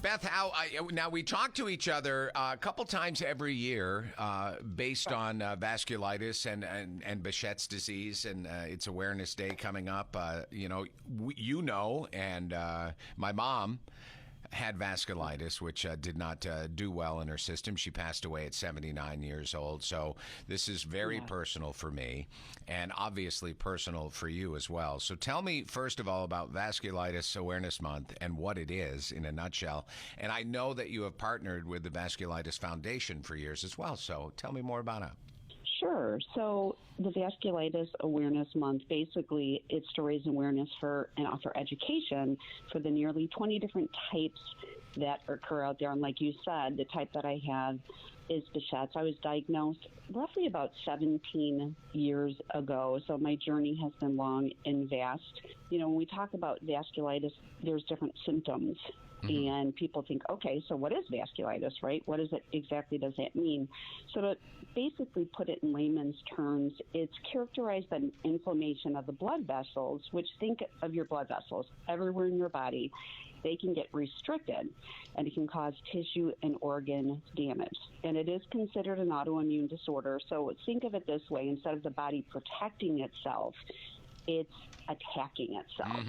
Beth, now we talk to each other a couple times every year based on vasculitis and Behçet's disease, and it's Awareness Day coming up. And my mom had vasculitis, which did not do well in her system. She passed away at 79 years old. So this is very personal for me and obviously personal for you as well. So tell me, first of all, about Vasculitis Awareness Month and what it is in a nutshell. And I know that you have partnered with the Vasculitis Foundation for years as well. So tell me more about it. Sure. So the Vasculitis Awareness Month, basically, it's to raise awareness for and offer education for the nearly 20 different types that occur out there. And like you said, the type that I have is Behçet's. I was diagnosed roughly about 17 years ago, so my journey has been long and vast. When we talk about vasculitis, there's different symptoms. And people think, okay, so what is vasculitis, right? What is it exactly does that mean? So to basically put it in layman's terms, it's characterized by inflammation of the blood vessels, which think of your blood vessels everywhere in your body. They can get restricted, and it can cause tissue and organ damage. And it is considered an autoimmune disorder. So think of it this way. Instead of the body protecting itself, it's attacking itself.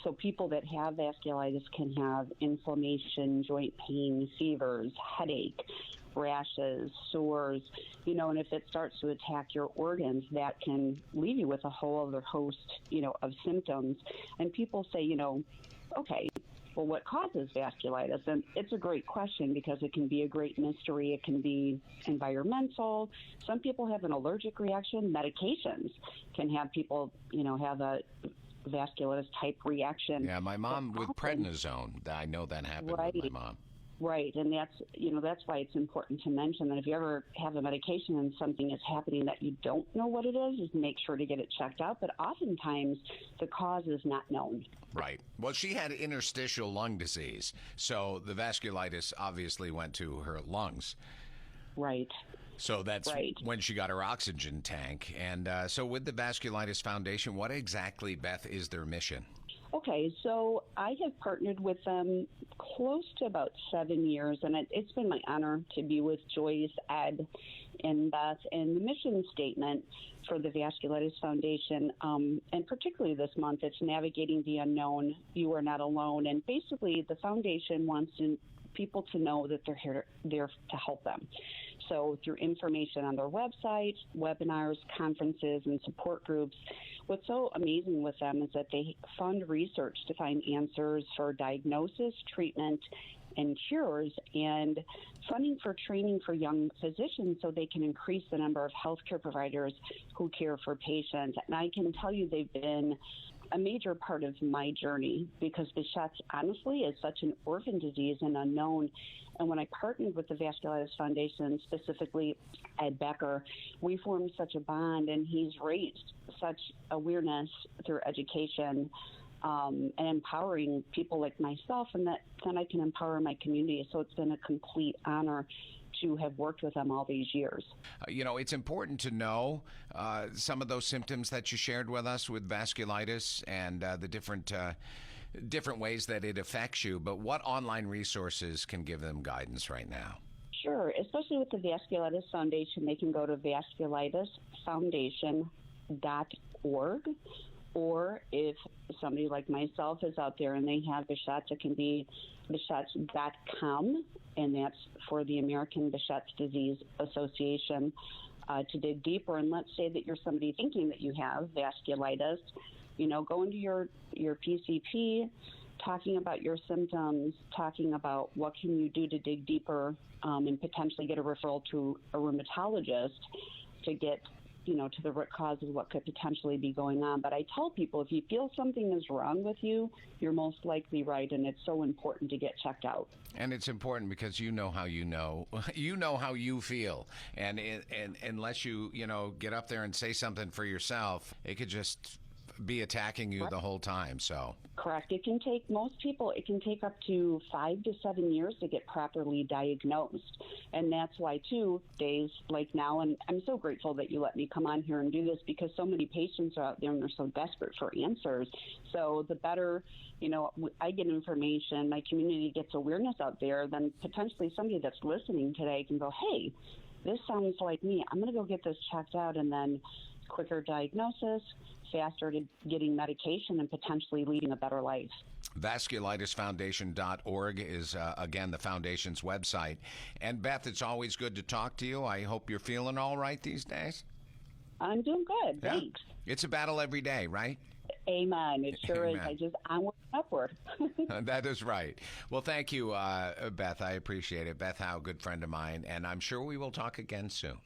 So people that have vasculitis can have inflammation, joint pain, fevers, headache, rashes, sores, and if it starts to attack your organs, that can leave you with a whole other host, of symptoms. And people say, okay, well, what causes vasculitis? And it's a great question because it can be a great mystery. It can be environmental. Some people have an allergic reaction. Medications can have people, have a vasculitis type reaction. Yeah, my mom with prednisone. I know that happened with my mom. Right, and that's why it's important to mention that if you ever have a medication and something is happening that you don't know what it is make sure to get it checked out. But oftentimes the cause is not known. Right. Well, she had interstitial lung disease, so the vasculitis obviously went to her lungs. Right. So that's when she got her oxygen tank. And so with the Vasculitis Foundation, what exactly, Beth, is their mission? Okay, so I have partnered with them close to about 7 years, and it's been my honor to be with Joyce, Ed, and Beth. And the mission statement for the Vasculitis Foundation, and particularly this month, it's navigating the unknown. You are not alone. And basically, the foundation wants people to know that they're there to help them. So through information on their website, webinars, conferences, and support groups, what's so amazing with them is that they fund research to find answers for diagnosis, treatment, and cures, and funding for training for young physicians so they can increase the number of healthcare providers who care for patients. And I can tell you they've been a major part of my journey because Behçet's, honestly, is such an orphan disease and unknown. And when I partnered with the Vasculitis Foundation, specifically Ed Becker, we formed such a bond, and he's raised such awareness through education and empowering people like myself, and that then I can empower my community. So it's been a complete honor to have worked with them all these years. It's important to know some of those symptoms that you shared with us with vasculitis and the different ways that it affects you. But what online resources can give them guidance right now? Sure, especially with the Vasculitis Foundation, they can go to vasculitisfoundation.org. Or if somebody like myself is out there and they have Behçet's, it can be Behçet's.com, and that's for the American Behçet's Disease Association, to dig deeper. And let's say that you're somebody thinking that you have vasculitis, go into your PCP, talking about your symptoms, talking about what can you do to dig deeper, and potentially get a referral to a rheumatologist to get to the root cause of what could potentially be going on. But I tell people, if you feel something is wrong with you, you're most likely right, and it's so important to get checked out. And it's important because you know how you know how you feel, and unless you get up there and say something for yourself, it could just be attacking you the whole time. So Correct. It can take it can take up to 5 to 7 years to get properly diagnosed. And that's why, too, days like now, and I'm so grateful that you let me come on here and do this because so many patients are out there and they're so desperate for answers. So the better, I get information, my community gets awareness out there, then potentially somebody that's listening today can go, hey, this sounds like me. I'm going to go get this checked out, and then quicker diagnosis, faster to getting medication, and potentially leading a better life. Vasculitisfoundation.org is, again, the foundation's website. And, Beth, it's always good to talk to you. I hope you're feeling all right these days. I'm doing good. Yeah. Thanks. It's a battle every day, right? Amen. It sure Amen. is. I just onward and upward. That is right. Well, thank you, Beth. I appreciate it. Beth Howe, good friend of mine, and I'm sure we will talk again soon.